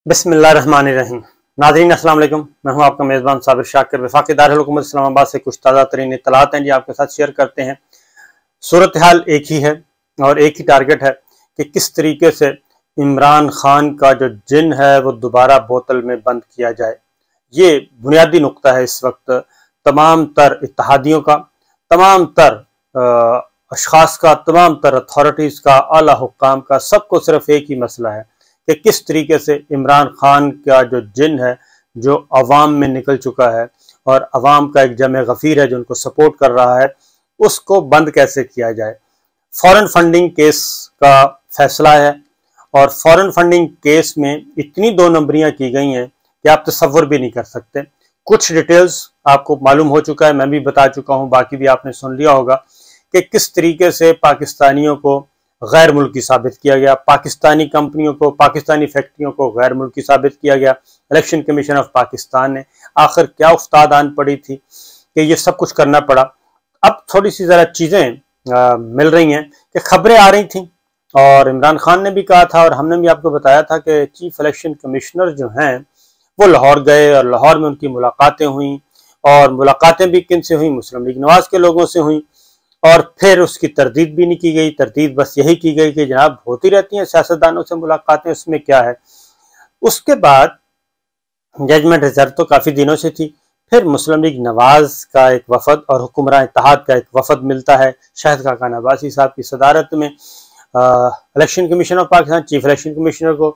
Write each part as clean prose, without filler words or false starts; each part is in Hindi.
बिस्मिल्लाहिर्रहमानिर्रहीम। नाज़रीन अस्सलाम वालेकुम, मैं हूं आपका मेज़बान साबिर शाकिर। वफाकी दारुल हुकूमत इस्लामाबाद से कुछ ताज़ा तरीन इत्तलात हैं जी आपके साथ शेयर करते हैं। सूरत हाल एक ही है और एक ही टारगेट है कि किस तरीके से इमरान खान का जो जिन है वो दोबारा बोतल में बंद किया जाए। ये बुनियादी नुक्ता है इस वक्त तमाम तर इत्तहादियों का, तमाम तर अशखास का, तमाम तर अथॉरिटीज़ का, आला हुक्काम का। सबको सिर्फ एक ही मसला है कि किस तरीके से इमरान खान का जो जिन है जो अवाम में निकल चुका है और अवाम का एक जमे गफीर है जो उनको सपोर्ट कर रहा है, उसको बंद कैसे किया जाए। फॉरेन फंडिंग केस का फैसला है और फॉरेन फंडिंग केस में इतनी दो नंबरियां की गई हैं कि आप तसव्वुर भी नहीं कर सकते। कुछ डिटेल्स आपको मालूम हो चुका है, मैं भी बता चुका हूं, बाकी भी आपने सुन लिया होगा कि किस तरीके से पाकिस्तानियों को गैर मुल्की साबित किया गया, पाकिस्तानी कंपनियों को, पाकिस्तानी फैक्ट्रियों को गैर मुल्की साबित किया गया। इलेक्शन कमीशन ऑफ पाकिस्तान ने आखिर क्या उस्ताद आन पड़ी थी कि ये सब कुछ करना पड़ा। अब थोड़ी सी ज़रा चीज़ें मिल रही हैं कि खबरें आ रही थी और इमरान खान ने भी कहा था और हमने भी आपको बताया था कि चीफ इलेक्शन कमिश्नर जो हैं वो लाहौर गए और लाहौर में उनकी मुलाकातें हुई और मुलाकातें भी किन से हुई, मुस्लिम लीग नवाज के लोगों से हुई। और फिर उसकी तरदीद भी नहीं की गई, तरदीद बस यही की गई कि जनाब होती रहती हैं सियासतदानों से मुलाकातें, उसमें क्या है। उसके बाद जजमेंट रिजर्व तो काफ़ी दिनों से थी। फिर मुस्लिम लीग नवाज का एक वफद और हुक्मरान इत्तेहाद का एक वफद मिलता है शाहिद खाकान अब्बासी साहब की सदारत में election commission of Pakistan, chief election commissioner को।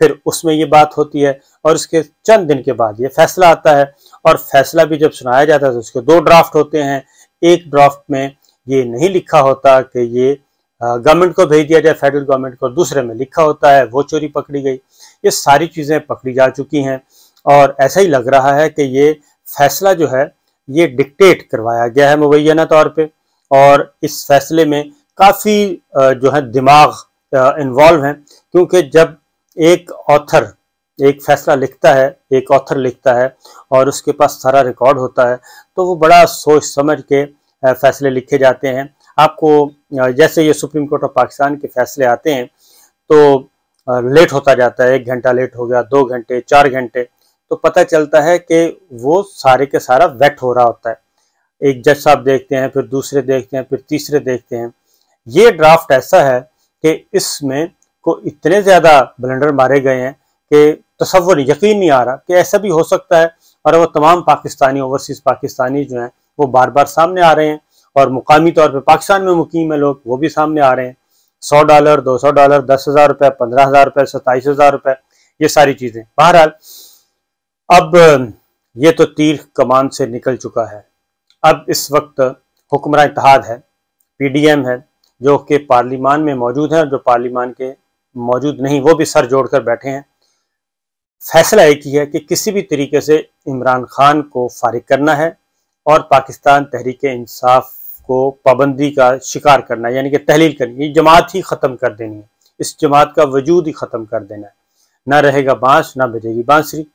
फिर उसमें ये बात होती है और उसके चंद दिन के बाद ये फैसला आता है और फैसला भी जब सुनाया जाता है तो उसके दो ड्राफ्ट होते हैं। एक ड्राफ्ट में ये नहीं लिखा होता कि ये गवर्नमेंट को भेज दिया जाए, फेडरल गवर्नमेंट को, दूसरे में लिखा होता है वो चोरी पकड़ी गई। ये सारी चीज़ें पकड़ी जा चुकी हैं और ऐसा ही लग रहा है कि ये फैसला जो है ये डिक्टेट करवाया गया है मुबैना तौर पे और इस फैसले में काफ़ी जो है दिमाग इन्वॉल्व हैं, क्योंकि जब एक ऑथर एक फैसला लिखता है, एक ऑथर लिखता है और उसके पास सारा रिकॉर्ड होता है तो वो बड़ा सोच समझ के फैसले लिखे जाते हैं। आपको जैसे ये सुप्रीम कोर्ट ऑफ पाकिस्तान के फैसले आते हैं तो लेट होता जाता है, 1 घंटा लेट हो गया, 2 घंटे, 4 घंटे, तो पता चलता है कि वो सारे के सारा वेट हो रहा होता है। एक जज साहब देखते हैं, फिर दूसरे देखते हैं, फिर तीसरे देखते हैं। ये ड्राफ्ट ऐसा है कि इसमें को इतने ज़्यादा ब्लंडर मारे गए हैं कि तसव्वुर यकीन नहीं आ रहा कि ऐसा भी हो सकता है। और वो तमाम पाकिस्तानी, ओवरसीज़ पाकिस्तानी जो हैं वो बार बार सामने आ रहे हैं और मुकामी तौर पे पाकिस्तान में मुकीम है लोग, वो भी सामने आ रहे हैं। $100, $200, 10,000 रुपये, 15,000 रुपये, 27,000 रुपये, ये सारी चीज़ें। बहरहाल अब ये तो तीर कमान से निकल चुका है। अब इस वक्त हुक्मरान इत्तेहाद है, PDM है, जो कि पार्लिमान में मौजूद है और जो पार्लिमान के मौजूद नहीं वो भी सर जोड़कर बैठे हैं। फैसला एक ही है कि किसी भी तरीके से इमरान खान को फारिग करना है और पाकिस्तान तहरीक इंसाफ को पाबंदी का शिकार करना है, यानी कि तहलील करनी है, जमात ही ख़त्म कर देनी है, इस जमात का वजूद ही ख़त्म कर देना है। ना रहेगा बांस, ना बजेगी बांसुरी।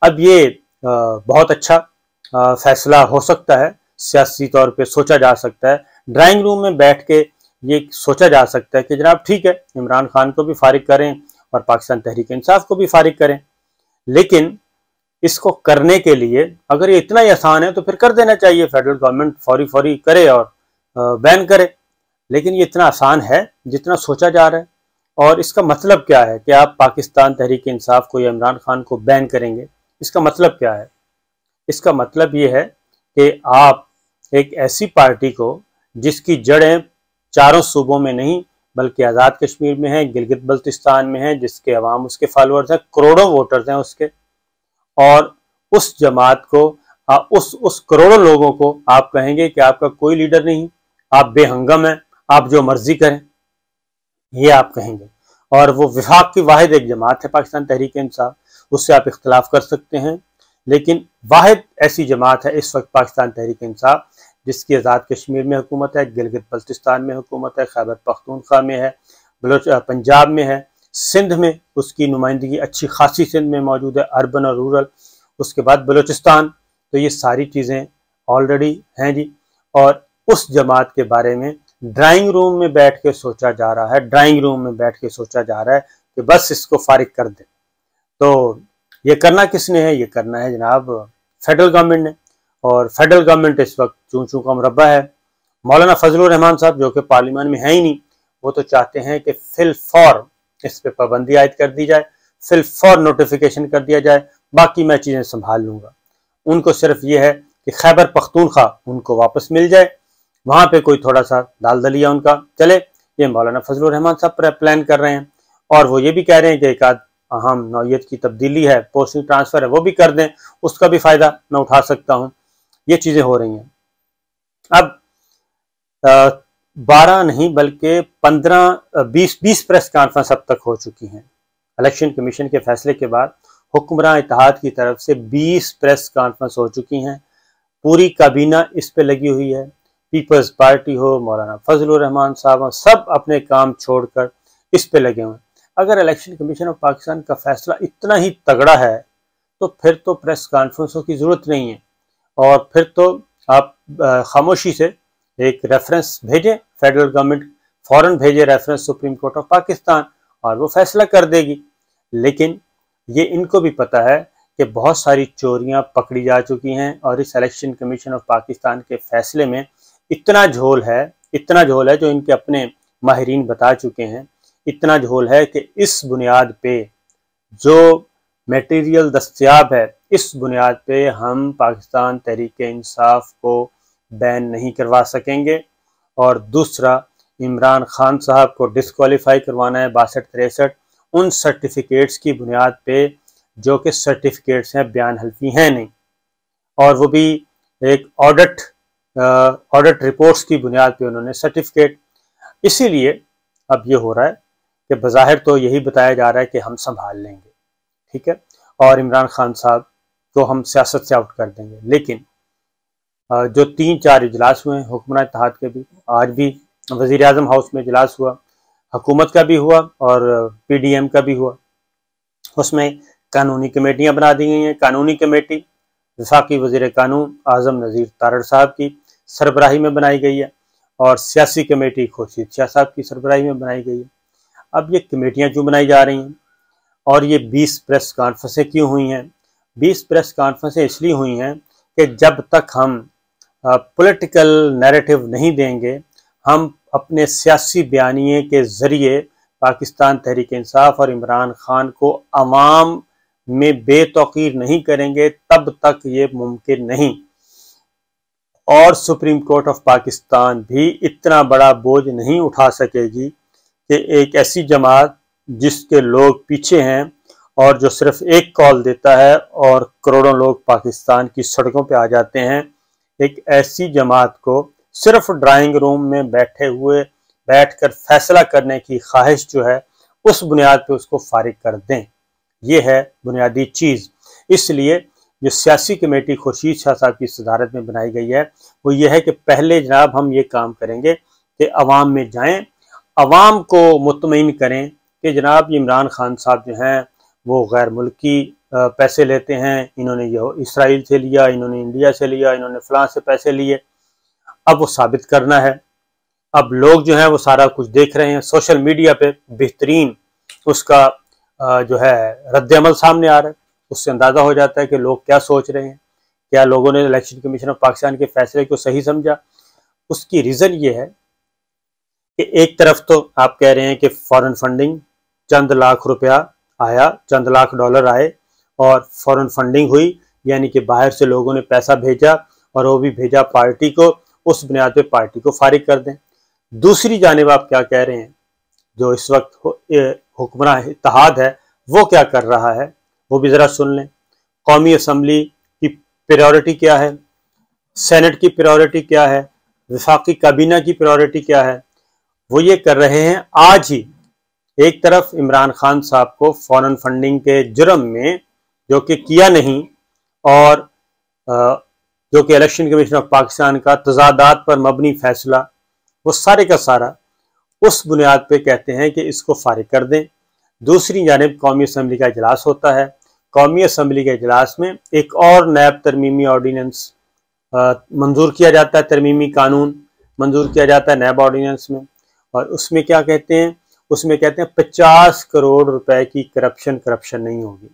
अब ये बहुत अच्छा फैसला हो सकता है, सियासी तौर पे सोचा जा सकता है, ड्राइंग रूम में बैठ के ये सोचा जा सकता है कि जनाब ठीक है, इमरान खान को भी फारिग करें और पाकिस्तान तहरीक इंसाफ को भी फारिग करें। लेकिन इसको करने के लिए अगर ये इतना ही आसान है तो फिर कर देना चाहिए, फेडरल गवर्नमेंट फौरी करे और बैन करे। लेकिन ये इतना आसान है जितना सोचा जा रहा है। और इसका मतलब क्या है कि आप पाकिस्तान तहरीक इंसाफ को या इमरान खान को बैन करेंगे, इसका मतलब क्या है? इसका मतलब ये है कि आप एक ऐसी पार्टी को जिसकी जड़ें चारों सूबों में नहीं बल्कि आज़ाद कश्मीर में है, गिलगित बल्तिस्तान में है, जिसके अवाम उसके फॉलोअर्स हैं, करोड़ों वोटर्स हैं उसके, और उस जमात को उस करोड़ों लोगों को आप कहेंगे कि आपका कोई लीडर नहीं, आप बेहंगम हैं, आप जो मर्जी करें, ये आप कहेंगे। और वो विफाक की वाहिद एक जमात है पाकिस्तान तहरीक इंसाफ, उससे आप इख्तलाफ कर सकते हैं, लेकिन वाहिद ऐसी जमात है इस वक्त पाकिस्तान तहरीक इंसाफ जिसकी आज़ाद कश्मीर में हुकूमत है, गिलगित बल्तिस्तान में हुकूमत है, खैबर पख्तूनख्वा में है, पंजाब में है, सिंध में उसकी नुमाइंदगी अच्छी खासी सिंध में मौजूद है, अर्बन और रूरल, उसके बाद बलूचिस्तान। तो ये सारी चीज़ें ऑलरेडी हैं जी। और उस जमात के बारे में ड्राइंग रूम में बैठ के सोचा जा रहा है, ड्राइंग रूम में बैठ के सोचा जा रहा है कि बस इसको फारिग कर दे। तो ये करना किसने है? ये करना है जनाब फेडरल गवर्नमेंट ने। और फेडरल गवर्नमेंट इस वक्त चूं चूं का मुरब्बा है। मौलाना फजलुर रहमान साहब जो कि पार्लियामेंट में है ही नहीं, वो तो चाहते हैं कि फिल फौर इस पे पाबंदी आयद कर दी जाए, फिल फौर नोटिफिकेशन कर दिया जाए, बाकी मैं चीज़ें संभाल लूँगा। उनको सिर्फ ये है कि खैबर पख्तूनख्वा उनको वापस मिल जाए, वहाँ पे कोई थोड़ा सा दाल दलिया उनका चले। ये मौलाना फजलुर रहमान साहब प्लान कर रहे हैं। और वो ये भी कह रहे हैं कि एक आध अहम नौयत की तब्दीली है, पोस्टिंग ट्रांसफ़र है, वो भी कर दें, उसका भी फ़ायदा मैं उठा सकता हूँ। ये चीज़ें हो रही हैं। अब 12 नहीं बल्कि 15-20 प्रेस कॉन्फ्रेंस अब तक हो चुकी हैं। इलेक्शन कमीशन के फैसले के बाद हुक्मरान इत्तेहाद की तरफ से 20 प्रेस कॉन्फ्रेंस हो चुकी हैं। पूरी काबीना इस पे लगी हुई है। पीपल्स पार्टी हो, मौलाना फजलुर रहमान साहब, सब अपने काम छोड़कर इस पे लगे हुए हैं। अगर इलेक्शन कमीशन ऑफ पाकिस्तान का फैसला इतना ही तगड़ा है तो फिर तो प्रेस कॉन्फ्रेंसों की ज़रूरत नहीं है, और फिर तो आप खामोशी से एक रेफरेंस भेजें, फेडरल गवर्नमेंट फ़ौरन भेजे reference supreme court of Pakistan और वो फैसला कर देगी। लेकिन ये इनको भी पता है कि बहुत सारी चोरियां पकड़ी जा चुकी हैं और इस इलेक्शन कमीशन ऑफ पाकिस्तान के फैसले में इतना झोल है जो इनके अपने माहिरीन बता चुके हैं। इतना झोल है कि इस बुनियाद पे जो मटेरियल दस्तयाब है, इस बुनियाद पे हम पाकिस्तान तहरीक इंसाफ को बैन नहीं करवा सकेंगे। और दूसरा, इमरान खान साहब को डिस्क्वालीफाई करवाना है 62-63 उन सर्टिफिकेट्स की बुनियाद पे जो कि सर्टिफिकेट्स हैं, बयान हल्फी हैं नहीं, और वो भी एक ऑडिट रिपोर्ट्स की बुनियाद पे उन्होंने सर्टिफिकेट। इसीलिए अब ये हो रहा है कि बज़ाहिर तो यही बताया जा रहा है कि हम संभाल लेंगे, ठीक है, और इमरान खान साहब को हम सियासत से आउट कर देंगे। लेकिन जो 3-4 इजलास हुए हैं हुक्मरान इत्तेहाद के भी, आज भी वज़ीर आज़म हाउस में इजलास हुआ, हुकूमत का भी हुआ और PDM का भी हुआ। उसमें कानूनी कमेटियाँ बना दी गई हैं। कानूनी कमेटी वफाकी वज़ीर कानून आज़म नज़ीर तारड़ साहब की सरबराही में बनाई गई है और सियासी कमेटी खुर्शीद शाह साहब की सरबराही में बनाई गई है। अब ये कमेटियाँ क्यों बनाई जा रही हैं और ये 20 प्रेस कॉन्फ्रेंसें क्यों हुई हैं? 20 प्रेस कॉन्फ्रेंसें इसलिए हुई हैं कि जब तक हम पॉलिटिकल नैरेटिव नहीं देंगे, हम अपने सियासी बयानिए के ज़रिए पाकिस्तान तहरीक इंसाफ और इमरान खान को अवाम में बेतौकीर नहीं करेंगे, तब तक ये मुमकिन नहीं। और सुप्रीम कोर्ट ऑफ पाकिस्तान भी इतना बड़ा बोझ नहीं उठा सकेगी कि एक ऐसी जमात जिसके लोग पीछे हैं और जो सिर्फ एक कॉल देता है और करोड़ों लोग पाकिस्तान की सड़कों पे आ जाते हैं, एक ऐसी जमात को सिर्फ ड्राइंग रूम में बैठकर फैसला करने की ख्वाहिश जो है, उस बुनियाद पे उसको फारिग कर दें। ये है बुनियादी चीज़। इसलिए जो सियासी कमेटी खुर्शीद शाह साहब की सदारत में बनाई गई है वो ये है कि पहले जनाब हम ये काम करेंगे कि अवाम में जाएं, अवाम को मुतमईन करें कि जनाब इमरान खान साहब जो हैं वो गैर मुल्की पैसे लेते हैं, इन्होंने ये इसराइल से लिया, इन्होंने इंडिया से लिया, इन्होंने फलां से पैसे लिए। अब वो साबित करना है। अब लोग जो हैं वो सारा कुछ देख रहे हैं, सोशल मीडिया पे बेहतरीन उसका जो है रद्द-ए-अमल सामने आ रहा है। उससे अंदाज़ा हो जाता है कि लोग क्या सोच रहे हैं, क्या लोगों ने इलेक्शन कमीशन ऑफ पाकिस्तान के फैसले को सही समझा। उसकी रीज़न ये है कि एक तरफ तो आप कह रहे हैं कि फॉरेन फंडिंग, चंद लाख रुपया आया, चंद लाख डॉलर आए और फॉरेन फंडिंग हुई, यानी कि बाहर से लोगों ने पैसा भेजा और वो भी भेजा पार्टी को, उस बुनियाद पे पार्टी को फारिग कर दें। दूसरी जानिब आप क्या कह रहे हैं, जो इस वक्त हुक्मरान इत्तेहाद है वो क्या कर रहा है, वो भी ज़रा सुन लें। कौमी असम्बली की प्रायोरिटी क्या है, सेनेट की प्रायोरिटी क्या है, वफाकी काबीना की प्रायोरिटी क्या है। वो ये कर रहे हैं आज ही, एक तरफ इमरान खान साहब को फॉरेन फंडिंग के जुर्म में, जो कि किया नहीं, और जो कि इलेक्शन कमीशन ऑफ पाकिस्तान का तजादात पर मबनी फैसला, वो सारे का सारा उस बुनियाद पे कहते हैं कि इसको फारिग कर दें। दूसरी जानिब कौमी असम्बली का इजलास होता है। कौमी असम्बली के इजलास में एक और नैब तरमीमी ऑर्डीनेंस मंजूर किया जाता है, तरमीमी कानून मंजूर किया जाता है नैब ऑर्डीनेंस में, और उसमें क्या कहते हैं, उसमें कहते हैं 50 करोड़ रुपए की करप्शन नहीं होगी।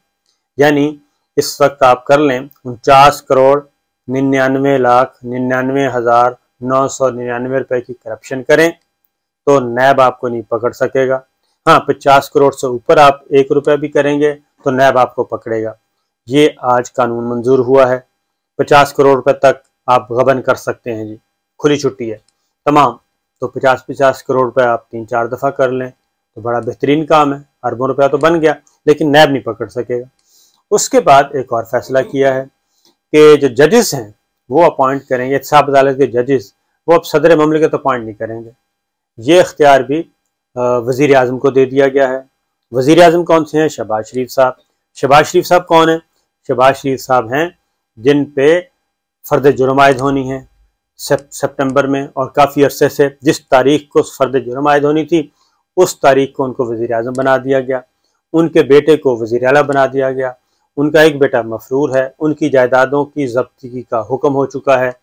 यानी इस वक्त आप कर लें 49,99,99,999 रुपए की करप्शन करें तो नैब आपको नहीं पकड़ सकेगा। हाँ, 50 करोड़ से ऊपर आप 1 रुपया भी करेंगे तो नैब आपको पकड़ेगा। ये आज कानून मंजूर हुआ है। 50 करोड़ रुपए तक आप गबन कर सकते हैं जी, खुली छुट्टी है तमाम। तो 50-50 करोड़ रुपए आप 3-4 दफ़ा कर लें तो बड़ा बेहतरीन काम है, अरबों रुपया तो बन गया, लेकिन नैब नहीं पकड़ सकेगा। उसके बाद एक और फैसला किया है कि जो जजेस हैं वो अपॉइंट करेंगे, एहतसाब अदालत के जजेस, वो अब सदर ममलिकत अपॉइंट नहीं करेंगे। ये इख्तियार भी वज़ीर आज़म को दे दिया गया है। वज़ीर आज़म कौन से हैं? शहबाज शरीफ साहब। शहबाज शरीफ साहब कौन है? शहबाज शरीफ साहब हैं जिन पे फ़र्द जुर्म आयद होनी है सितंबर में, और काफ़ी अरसे से जिस तारीख को फ़र्द जुर्म आयद होनी थी उस तारीख को उनको वज़ीर आज़म बना दिया गया। उनके बेटे को वज़ीर आला बना दिया गया। उनका एक बेटा मफरूर है। उनकी जायदादों की ज़ब्ती का हुक्म हो चुका है,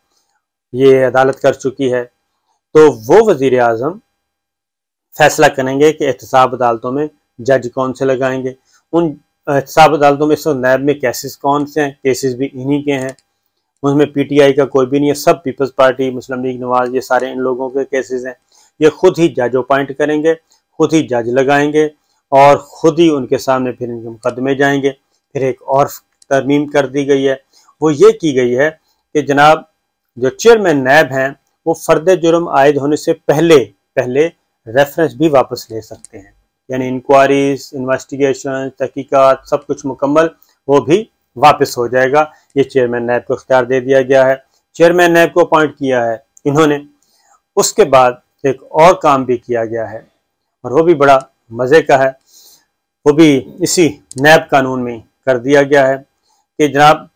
ये अदालत कर चुकी है। तो वो वज़ीर आज़म फैसला करेंगे कि एहतसाब अदालतों में जज कौन से लगाएंगे। उन एहतसाब अदालतों में नैब में केसेस कौन से हैं? केसेस भी इन्हीं के हैं, उसमें पीटीआई का कोई भी नहीं है, सब पीपल्स पार्टी, मुस्लिम लीग नवाज, ये सारे इन लोगों के केसेस हैं। ये खुद ही जज अपॉइंट करेंगे, खुद ही जज लगाएंगे और खुद ही उनके सामने फिर इनके मुकदमे जाएंगे। फिर एक और तरमीम कर दी गई है, वो ये की गई है कि जनाब जो चेयरमैन नैब हैं वो फ़र्द जुर्म आयद होने से पहले रेफरेंस भी वापस ले सकते हैं, यानी इंक्वायरीज, इन्वेस्टिगेशन, तहकीकात सब कुछ मुकम्मल वो भी वापस हो जाएगा। ये चेयरमैन नैब को इख्तियार दे दिया गया है। चेयरमैन नैब को अपॉइंट किया है इन्होंने। उसके बाद एक और काम भी किया गया है और वो भी बड़ा मज़े का है, वो भी इसी नैब कानून में कर दिया गया है कि जनाब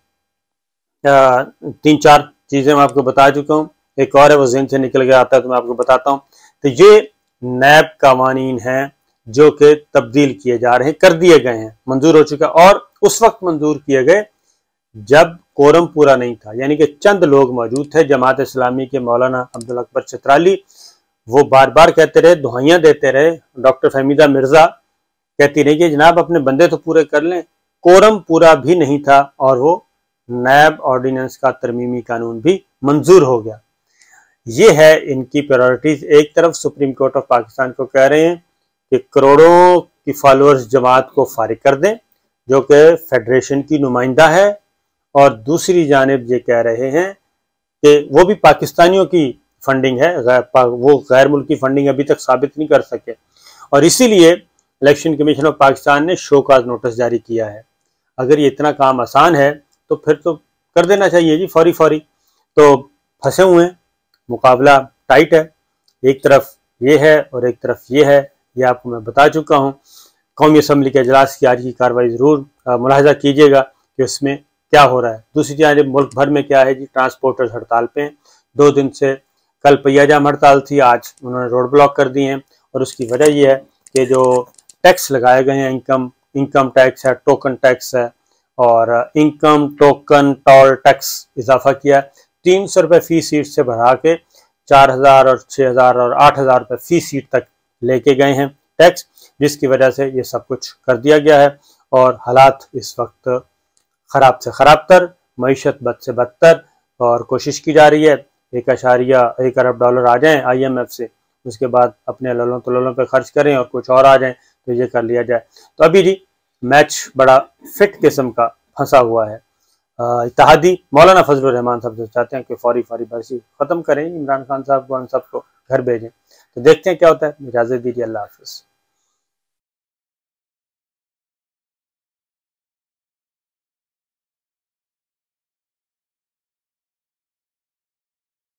3-4 चीज़ें मैं आपको बता चुका हूँ, एक और है वो ज़हन से निकल गया आता है तो मैं आपको बताता हूँ। तो ये नैब कावानीन हैं जो कि तब्दील किए जा रहे हैं, कर दिए गए हैं, मंजूर हो चुका, और उस वक्त मंजूर किए गए जब कोरम पूरा नहीं था, यानी कि चंद लोग मौजूद थे। जमात इस्लामी के मौलाना अब्दुल अकबर चित्राली वो बार बार कहते रहे, दुआइयाँ देते रहे। डॉक्टर फहमीदा मिर्जा कहती रही कि जनाब अपने बंदे तो पूरे कर लें। कोरम पूरा भी नहीं था और वो नैब ऑर्डिनेंस का तरमीमी कानून भी मंजूर हो गया। ये है इनकी प्रायोरिटीज। एक तरफ सुप्रीम कोर्ट ऑफ पाकिस्तान को कह रहे हैं कि करोड़ों की फॉलोअर्स जमात को फारिग कर दें जो कि फेडरेशन की नुमाइंदा है, और दूसरी जानिब ये कह रहे हैं कि वो भी पाकिस्तानियों की फंडिंग है, वो गैर मुल्की फंडिंग अभी तक साबित नहीं कर सके, और इसीलिए इलेक्शन कमीशन ऑफ पाकिस्तान ने शो काज नोटिस जारी किया है। अगर ये इतना काम आसान है तो फिर तो कर देना चाहिए जी, फौरी फौरी। तो फंसे हुए हैं, मुकाबला टाइट है, एक तरफ ये है और एक तरफ ये है। ये आपको मैं बता चुका हूँ। कौमी असम्बली के अजलास की आज की कार्रवाई ज़रूर मुलाहजा कीजिएगा कि उसमें क्या हो रहा है। दूसरी जानिब मुल्क भर में क्या है जी, ट्रांसपोर्टर्स हड़ताल पे हैं। 2 दिन से, कल पहिया-जाम हड़ताल थी, आज उन्होंने रोड ब्लॉक कर दिए हैं, और उसकी वजह यह है कि जो टैक्स लगाए गए हैं, इनकम टैक्स है, टोकन टैक्स है, और इनकम टोकन टोल टैक्स इजाफा किया है। 300 रुपये फी सीट से बढ़ा के 4000 और 6000 और 8000 रुपये फी सीट तक लेके गए हैं टैक्स, जिसकी वजह से ये सब कुछ कर दिया गया है। और हालात इस वक्त ख़राब से ख़राब तर, मईशत बद से बदतर, और कोशिश की जा रही है 1.1 अरब डॉलर आ जाएं IMF से, उसके बाद अपने ललों तलों पे खर्च करें और कुछ और आ जाएं तो ये कर लिया जाए। तो अभी जी मैच बड़ा फिट किस्म का फंसा हुआ है। इत्तेहादी मौलाना फजलुर रहमान साहब से चाहते हैं कि फौरी बाजी ख़त्म करें, इमरान खान साहब को, हम सबको घर भेजें। तो देखते हैं क्या होता है। इजाज़त दीजिए, अल्लाह हाफ़िज़।